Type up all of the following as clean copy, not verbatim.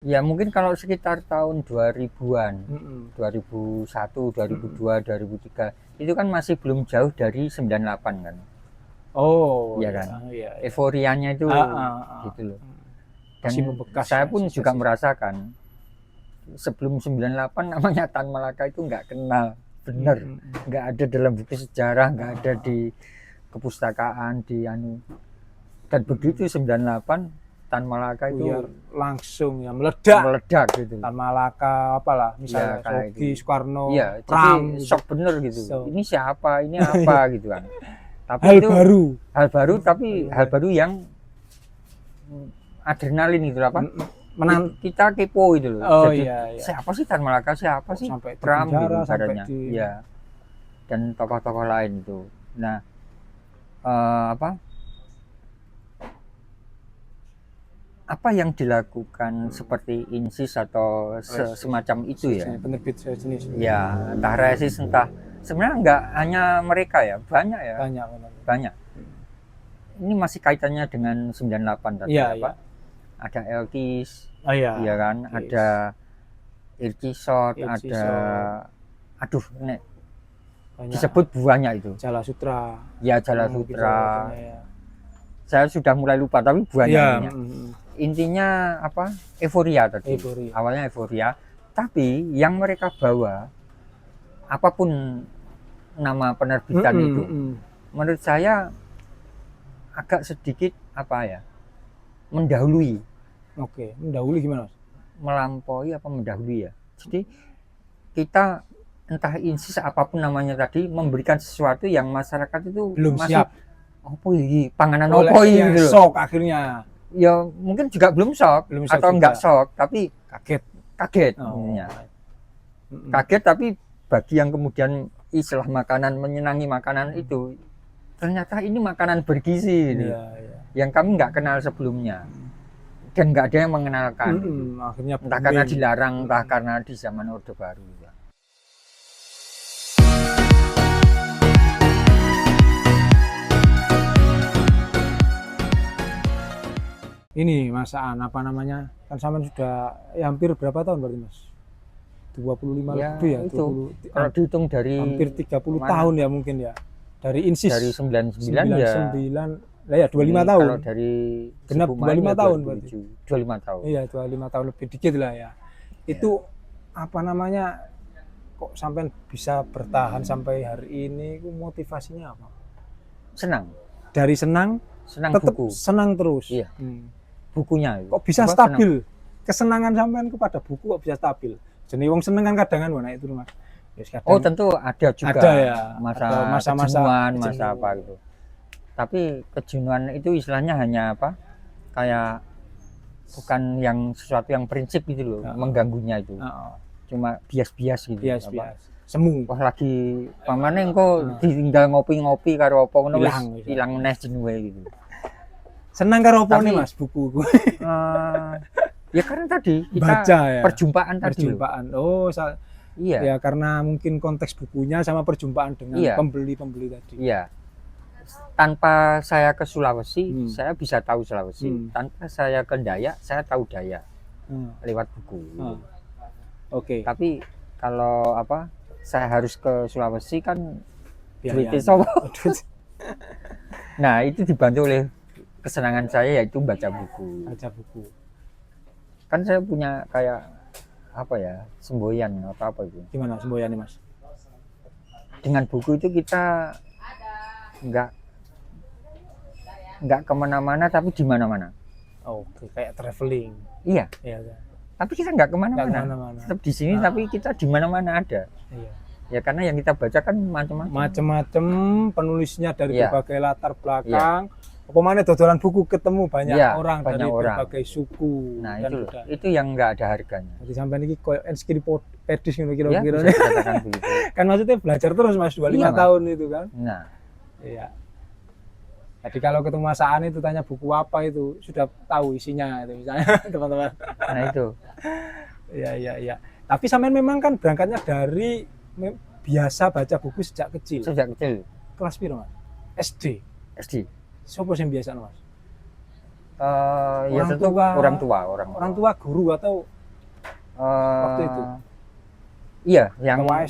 Ya mungkin kalau sekitar tahun 2000-an, 2001, 2002, 2003 itu kan masih belum jauh dari 98 kan. Oh, Iya iya, kan. iya, iya. Euforianya itu gitu loh. Dan Masih membekas saya ya, pun juga sisa-sisa. merasakan sebelum 98 namanya Tan Malaka itu nggak kenal, bener. Nggak ada dalam buku sejarah, nggak ada di kepustakaan, di anu. Dan begitu 98 Tan Malaka itu Buyar langsung ya meledak. meledak gitu. Tan Malaka apalah misalnya Ya, kayak Sogi, itu. Soekarno, Iya, Pram jadi gitu. shock bener gitu. So. Ini siapa? Ini apa gitu kan. Tapi Hal itu baru. Hal baru tapi hal baru yang adrenalin gitu apa? Kita kepo gitu loh. Oh, Jadi iya, iya. siapa sih Tan Malaka? Siapa sih Sampai di Pram gitu penjara, sampai ibaratnya. di... Iya. Dan tokoh-tokoh lain itu. Nah, apa yang dilakukan seperti INSIS atau semacam itu ya? Penerbit sejenis. Ya, entah Resis, entah sebenarnya nggak hanya mereka ya, banyak ya. Banyak. Ini masih kaitannya dengan 98 tadi ya, apa? Ya. Ada Elkis, iya kan? Yes. Ada Irkisot, ada aduh, nek disebut banyak itu. Jala Sutra. Ya, Jala Sutra. Ya. Saya sudah mulai lupa tapi banyak. Ya. Intinya apa? Euforia tadi. Awalnya euforia, tapi yang mereka bawa apapun nama penerbitan itu, menurut saya agak sedikit apa ya? Mendahului. Oke, mendahului gimana, Mas? Melampaui apa mendahului ya? Jadi kita entah INSIS apapun namanya tadi memberikan sesuatu yang masyarakat itu belum masih siap. Apa ini? Panganan apa ini gitu. Shock akhirnya. Ya mungkin juga belum shock atau enggak shock tapi kaget kaget tapi bagi yang kemudian istilah makanan menyenangi makanan itu ternyata ini makanan bergizi gitu. Yang kami nggak kenal sebelumnya dan nggak ada yang mengenalkan akhirnya entah karena dilarang entah karena di zaman Orde Baru ya. Ini masaan apa namanya kan sampean sudah hampir berapa tahun berarti Mas? 25 ya, lebih ya itu. Kalau dihitung dari hampir 30 tahun ya mungkin ya dari INSIS dari 99 ya 9 lah ya 25 tahun kalau dari genap 25 tahun berarti 25 tahun iya 25 tahun lebih dikit lah ya itu apa namanya kok sampean bisa bertahan sampai hari ini motivasinya apa? Senang dari senang tetap buku. Senang terus iya. Bukunya kok bisa stabil senang. Kesenangan sampean kepada buku kok bisa stabil jadi wong seneng kan kadang mana itu Mas ya, oh tentu ada juga ada ya masa masa apa gitu tapi kejenuhan itu istilahnya hanya apa kayak bukan yang sesuatu yang prinsip gitu loh mengganggunya itu cuma bias-bias gitu semu wah lagi pamane engko ditinggal ngopi-ngopi karo apa ngono wis ilang neh jenuhe gitu senang karo apa nih Mas buku ya karena tadi kita baca ya perjumpaan oh iya ya karena mungkin konteks bukunya sama perjumpaan dengan pembeli-pembeli tadi iya tanpa saya ke Sulawesi saya bisa tahu Sulawesi tanpa saya ke Dayak saya tahu Dayak lewat buku Oke. Tapi kalau apa saya harus ke Sulawesi kan duitnya sopo. Nah itu dibantu oleh kesenangan saya yaitu baca buku. Kan saya punya kayak apa ya semboyan apa itu. Gimana semboyan nih Mas? Dengan buku itu kita nggak kemana-mana tapi di mana-mana. Oke, kayak traveling. Iya. Tapi kita nggak kemana-mana. Tetap di sini tapi kita di mana-mana ada. Iya. Ya karena yang kita baca kan macam-macam penulisnya dari berbagai latar belakang. Pemane dodolan buku ketemu banyak orang dari berbagai suku. Nah itu yang nggak ada harganya. Jadi sampai ini koyo ensiklopedia ngono kira-kira. Kan maksudnya belajar terus Mas 25 tahun itu kan. Nah. Iya. Jadi kalau ketemu Mas Aan itu tanya buku apa itu sudah tahu isinya itu misalnya teman-teman. Nah itu. Iya. Tapi sampean memang kan berangkatnya dari biasa baca buku sejak kecil. Kelas piro Mas? SD. Siapa yang biasa Mas? Ya tentu orang tua guru atau waktu itu? Iya, yang KWS,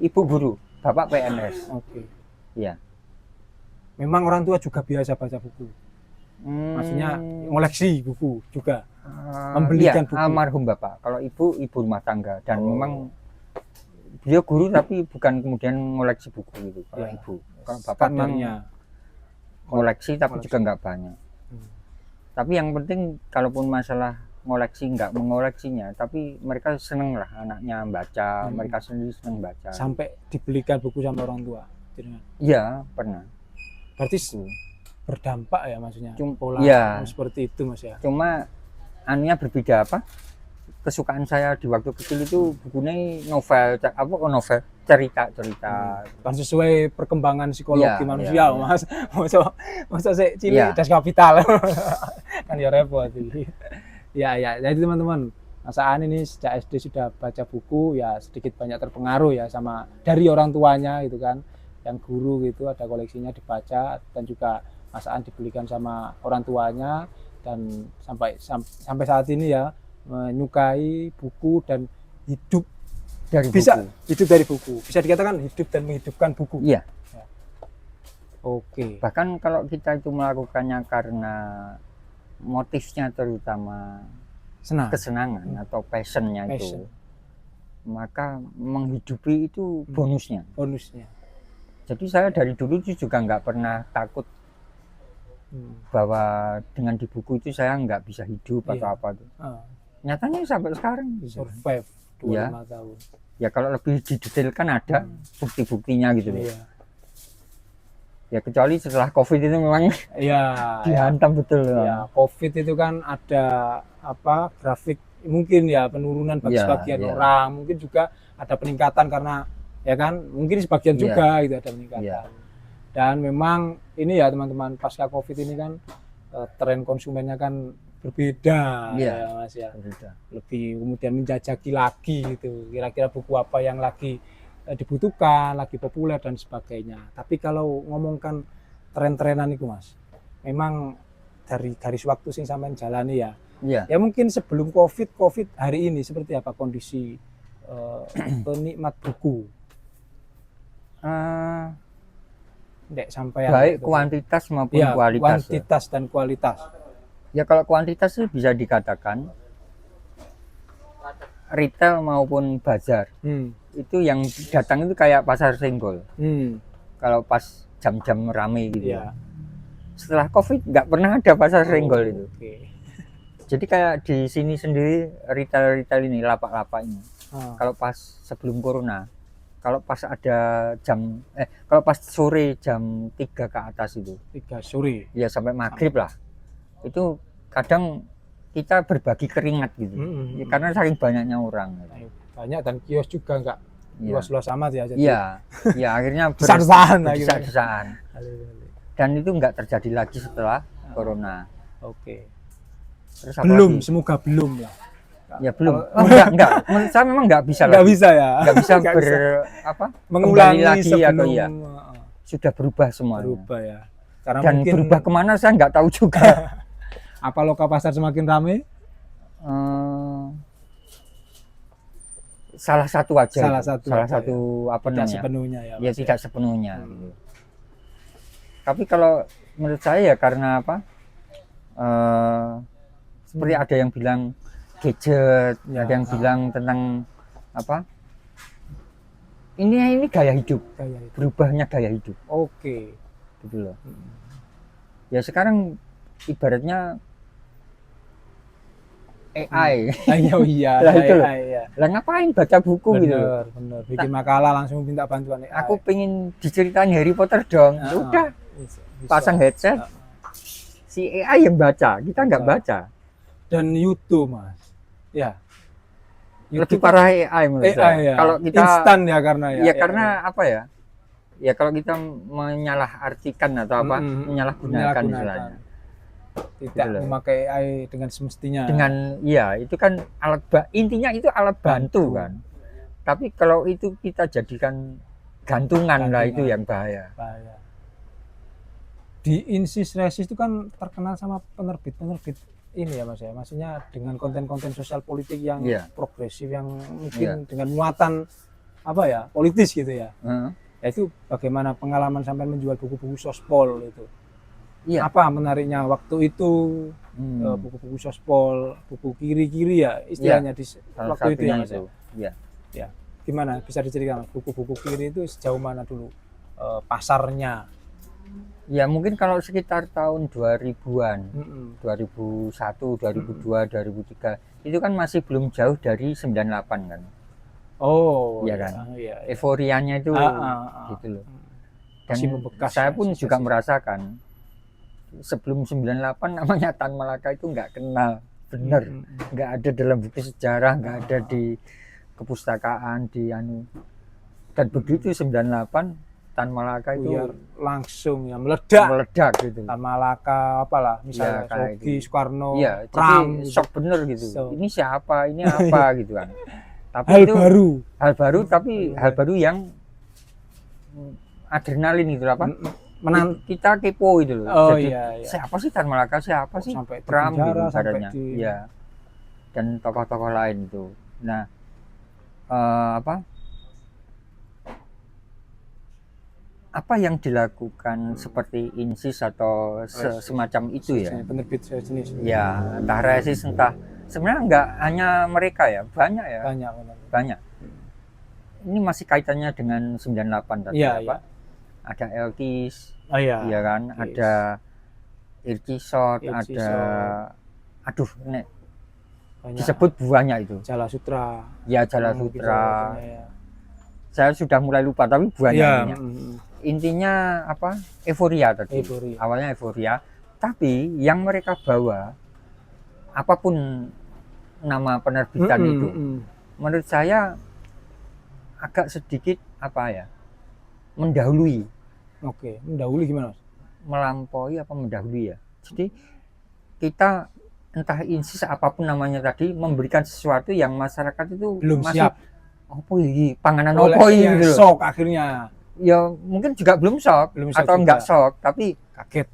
ibu guru, bapak PNS. Oke. Iya. Memang orang tua juga biasa baca buku. Maksudnya ngoleksi buku juga. Membelikan iya, buku. Almarhum bapak. Kalau ibu rumah tangga dan memang dia guru tapi bukan kemudian ngoleksi buku gitu. Kalau ibu, kalau bapak memang ngoleksi tapi juga nggak banyak. Tapi yang penting kalaupun masalah ngoleksi nggak mengoleksinya, tapi mereka seneng lah anaknya baca, mereka sendiri seneng baca. Sampai dibelikan buku sama orang tua? Iya, pernah. Berarti berdampak ya maksudnya? Pola seperti itu Mas ya? Cuma anunya berbeda apa? Kesukaan saya di waktu kecil itu bukunya novel, cerita. Kan sesuai perkembangan psikologi manusia Mas. Masa saya cilik Das Kapital. Kan ya repot. Ya, jadi teman-teman, Mas Aan ini sejak SD sudah baca buku, ya sedikit banyak terpengaruh ya sama dari orang tuanya gitu kan, yang guru gitu, ada koleksinya dibaca, dan juga Mas Aan dibelikan sama orang tuanya, dan sampai saat ini ya menyukai buku dan hidup dari hidup dari buku. Bisa dikatakan hidup dan menghidupkan buku. Iya. Ya. Oke. Bahkan kalau kita itu melakukannya karena motifnya terutama kesenangan atau passionnya itu, maka menghidupi itu bonusnya. Jadi saya dari dulu juga nggak pernah takut bahwa dengan di buku itu saya nggak bisa hidup atau apa tuh. Nyatanya sampai sekarang survive 25 tahun. Ya kalau lebih didetailkan ada bukti-buktinya gitu loh. Ya kecuali setelah COVID itu memang dihantam betul. Ya, COVID itu kan ada apa grafik mungkin ya penurunan bagi sebagian orang, mungkin juga ada peningkatan karena ya kan mungkin sebagian juga gitu ada peningkatan. Dan memang ini ya teman-teman, pasca COVID ini kan tren konsumennya kan berbeda ya Mas ya. Lebih kemudian menjajaki lagi gitu. Kira-kira buku apa yang lagi dibutuhkan, lagi populer dan sebagainya. Tapi kalau ngomongkan tren-trenan itu Mas, memang dari garis waktu sing sampean jalani ya. Ya mungkin sebelum COVID hari ini seperti apa kondisi penikmat buku? Ndek sampai baik kuantitas maupun kualitas. Kuantitas dan kualitas. Ya kalau kuantitas itu bisa dikatakan retail maupun bazar. Itu yang datang itu kayak pasar senggol. Kalau pas jam-jam rame gitu. Setelah COVID nggak pernah ada pasar senggol itu. Jadi kayak di sini sendiri retail ini, lapak-lapak ini. Kalau pas sebelum corona, kalau pas ada kalau pas sore jam 3 ke atas itu. 3 sore. Ya sampai maghrib lah. Itu kadang kita berbagi keringat gitu. Ya, karena saking banyaknya orang. Banyak dan kios juga enggak luas-luas amat ya. Iya, akhirnya besar-besaran. Dan itu enggak terjadi lagi setelah corona. Oke. Terus belum, semoga belum ya. Ya belum. Enggak. Menurut saya memang enggak bisa lagi. Bisa ya. Enggak bisa mengulangi lagi sebelum, atau ya. Sudah berubah semuanya. Berubah ya. Karena dan mungkin berubah kemana saya enggak tahu juga. Apa loka pasar semakin ramai? Salah satu aja. Salah satu apa namanya? Tidak sepenuhnya ya. Ya tidak sepenuhnya. Gitu. Tapi kalau menurut saya ya karena apa? Seperti ada yang bilang gadget, ada yang bilang tentang apa? Ini gaya hidup. Berubahnya gaya hidup. Oke. Gitu loh. Ya sekarang ibaratnya AI. Iya. Lah itu loh. Lah ngapain baca buku gitu loh. Bener. Bikin makalah langsung minta bantuan AI. Aku pengen diceritain Harry Potter dong. Udah. Pasang headset. Si AI yang baca, kita nggak baca. Dan YouTube Mas. Ya. YouTube lebih parah AI menurut saya. Ya. Kalau kita instan ya karena ya. Ya karena apa ya? Ya kalau kita menyalahartikan atau apa, menyalahgunakan istilahnya. Tidak memakai AI dengan semestinya. Dengan itu kan intinya itu alat bantu kan. Tapi kalau itu kita jadikan gantungan lah itu yang bahaya. Di Insis Resis itu kan terkenal sama penerbit ini ya Mas ya, maksudnya dengan konten-konten sosial politik yang Iya. progresif, yang mungkin dengan muatan apa ya, politis gitu ya. Ya itu bagaimana pengalaman sampai menjual buku-buku sospol itu? Iya. Apa menariknya waktu itu buku-buku sospol, buku kiri-kiri ya istilahnya di waktu itu ya Mas ya? Iya. Ya. Gimana bisa diceritakan buku-buku kiri itu sejauh mana dulu pasarnya? Ya mungkin kalau sekitar tahun 2000-an, 2001, 2002, 2003 itu kan masih belum jauh dari 98 kan. Oh, iya kan. Iya. Euforianya itu gitu loh. Dan masih membekas. Saya pun juga merasakan sebelum 98 namanya Tan Malaka itu nggak kenal, bener, nggak ada dalam buku sejarah, nggak ada di kepustakaan, di anu. Dan begitu 98 Tan Malaka itu ya, langsung ya meledak gitu. Tan Malaka apalah misalnya ya, Sogi, Soekarno, ya, Pram, jadi shock bener gitu. So. Ini siapa? Ini apa gitu kan. Tapi hal itu baru tapi hal baru yang adrenalin gitu apa? Kita kepo gitu loh. Oh, jadi iya. siapa sih Tan Malaka? Siapa sih sampai Pram gitu sampai ya. Dan tokoh-tokoh lain itu. Nah, apa yang dilakukan seperti INSIS atau semacam itu ya? Penerbit sejenis. Ya, entah Resis, entah sebenarnya enggak hanya mereka ya, banyak ya. Banyak. Ini masih kaitannya dengan 98 tadi ya, apa? Ya. Ada Elkis, iya kan? Yes. Ada Irkisot, ada aduh, nek disebut banyak itu. Jala Sutra. Ya, Jala Sutra. Ya. Saya sudah mulai lupa tapi banyak. Intinya apa? Euforia tadi. Awalnya euforia, tapi yang mereka bawa apapun nama penerbitan itu, menurut saya agak sedikit apa ya? Mendahului. Oke, mendahului gimana? Melampaui apa mendahului ya? Jadi kita entah INSIS apapun namanya tadi memberikan sesuatu yang masyarakat itu belum masih siap. Apa ini? Panganan apa ini gitu. Shock akhirnya. Ya mungkin juga belum shock atau enggak shock tapi kaget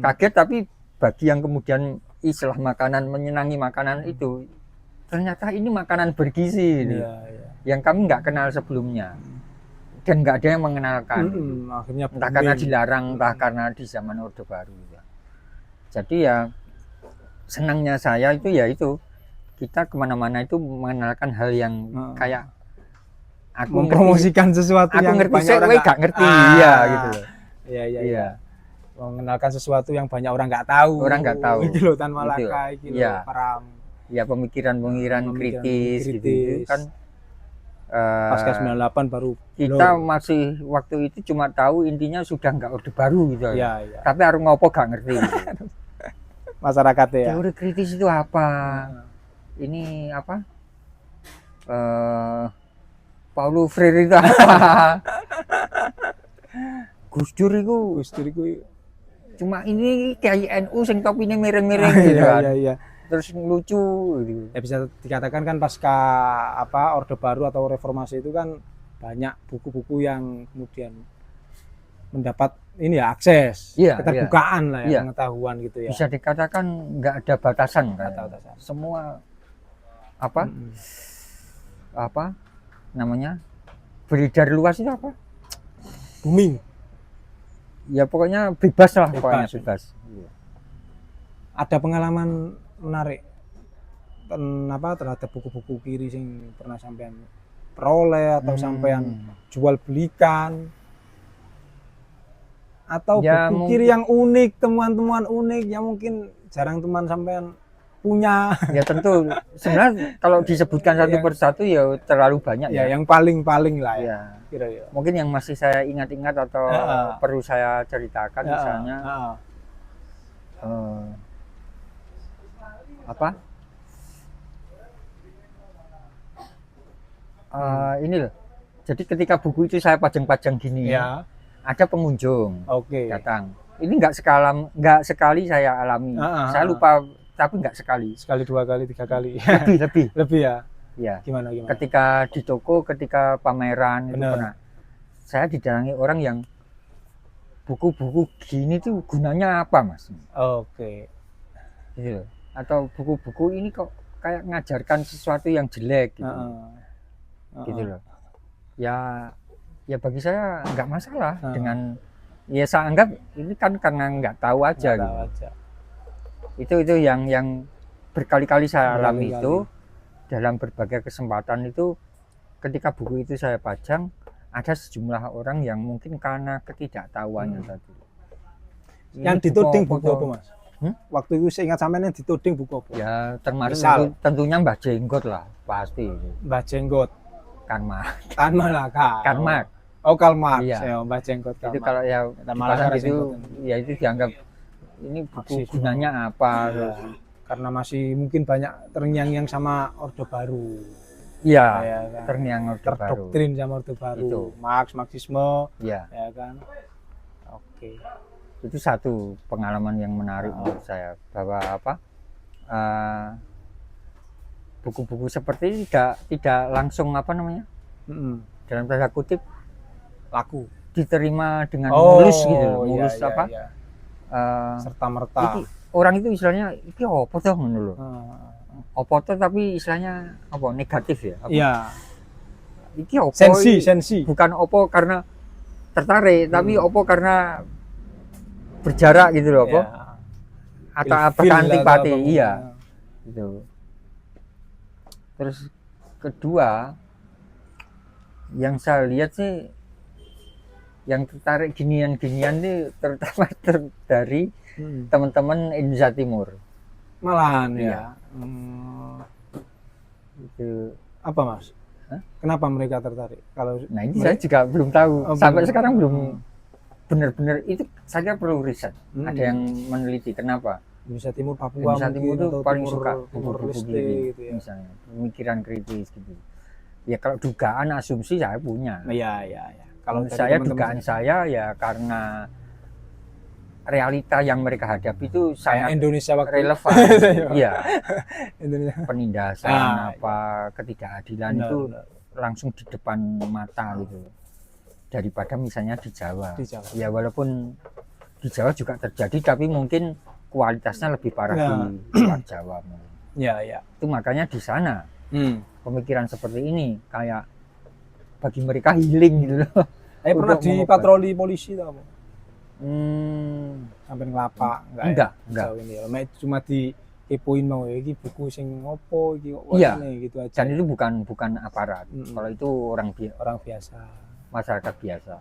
kaget tapi bagi yang kemudian istilah makanan menyenangi makanan itu ternyata ini makanan bergizi gitu. Yang kami nggak kenal sebelumnya dan nggak ada yang mengenalkan akhirnya entah karena dilarang entah karena di zaman Orde Baru ya. Jadi ya senangnya saya itu ya itu kita kemana-mana itu mengenalkan hal yang kayak aku mempromosikan sesuatu aku yang ngerti, banyak orang nggak ngerti ya gitu. Iya. Mengenalkan sesuatu yang banyak orang nggak tahu. Itu loh Tan Malaka, itu loh Pram. Ya pemikiran kritis gitu kan. Pasca 98 baru kita masih waktu itu cuma tahu intinya sudah nggak Orde Baru gitu. Iya. Tapi harus ngopo nggak ngerti. Gitu. Masyarakatnya ya. Teori kritis itu apa? Ini apa? Paulo Freire itu apa? Gus Dur itu cuma ini kayak NU sing topine miring-miring gitu kan. Iya. Terus lucu gitu. Ya bisa dikatakan kan pasca Orde Baru atau reformasi itu kan banyak buku-buku yang kemudian mendapat ini ya akses, keterbukaan lah ya, pengetahuan gitu ya. Bisa dikatakan nggak ada batasan kan. Semua apa namanya beredar luas itu apa? Booming. Ya pokoknya bebas lah, bebas. Ada pengalaman menarik terhadap buku-buku kiri sing pernah sampean peroleh atau sampean jual belikan atau buku kiri yang unik, temuan-temuan unik yang mungkin jarang teman sampean punya. Ya tentu sebenarnya kalau disebutkan satu persatu ya terlalu banyak ya. Yang paling lah ya. Kira-kira. Mungkin yang masih saya ingat-ingat atau perlu saya ceritakan misalnya ini loh. Jadi ketika buku itu saya pajang-pajang gini, ada pengunjung datang. Ini nggak sekali saya alami. Saya lupa, tapi nggak sekali. Sekali, 2 kali, 3 kali. Lebih ya. Ya. Gimana? Ketika di toko, ketika pameran itu pernah. Saya didatangi orang yang buku-buku gini tuh gunanya apa, Mas? Oke. Gitu. Atau buku-buku ini kok kayak ngajarkan sesuatu yang jelek gitu. Gitu loh. Ya bagi saya nggak masalah dengan, ya saya anggap ini kan karena nggak tahu aja gitu. Itu yang berkali-kali saya alami itu dalam berbagai kesempatan itu, ketika buku itu saya pajang, ada sejumlah orang yang mungkin karena ketidaktahuannya tadi. Yang dituding buku apa, Mas? Waktu itu saya ingat sampean yang dituding buku apa? Ya termasuk tentunya Mbah Jenggot lah, pasti. Mbah Jenggot. Karl Marx. Karl Marx. Oh, Karl Marx. Iya. Ya, Mbah Jenggot. Itu kalau ya itu ya itu dianggap ini buku gunanya apa? Ya, karena masih mungkin banyak terngiang-ngiang sama Orde Baru. Iya, ya kan? terngiang Orde Baru. Terdoktrin sama Orde Baru. Itu. Marxisme. Iya. Ya kan. Oke. Itu satu pengalaman yang menarik menurut saya, bahwa apa, buku-buku seperti ini tidak langsung apa namanya, dalam tanda kutip laku, diterima dengan mulus gitu, mulus iya, apa, iya. Serta merta. Orang itu istilahnya iki opo toh ngono lho. Opo toh tapi istilahnya apa, negatif ya? Iya. Iki opo? Sensi. Bukan opo karena tertarik, tapi opo karena berjarak gitu loh, apa? Atau apakah antipati? Iya. Gitu. Terus kedua, yang saya lihat sih, yang tertarik ginian-ginian ini terutama dari teman-teman Indonesia Timur. Malahan ya. Itu apa, Mas? Kenapa mereka tertarik? Kalau nah ini saya juga belum tahu. Sampai sekarang belum benar-benar, itu saya perlu riset. Ada yang meneliti kenapa Indonesia Timur, Papua, Indonesia Timur itu paling suka buku-buku gitu ya. Misalnya pemikiran kritis gitu. Ya kalau dugaan, asumsi saya punya. Iya. Kalau saya dugaan saya ya karena realita yang mereka hadapi itu sangat Indonesia relevan. Iya. Penindasan ketidakadilan itu langsung di depan mata gitu. Daripada misalnya di Jawa. Ya walaupun di Jawa juga terjadi, tapi mungkin kualitasnya lebih parah di luar Jawa. Iya. Itu makanya di sana pemikiran seperti ini kayak bagi mereka healing gitu loh. Pernah di patroli polisi tau? Sampai ngelapak? Enggak. Cuma dikepoin mau iki buku sing ngopo iki kok gitu aja. Dan itu bukan aparat. Kalau itu orang biasa. Masyarakat biasa.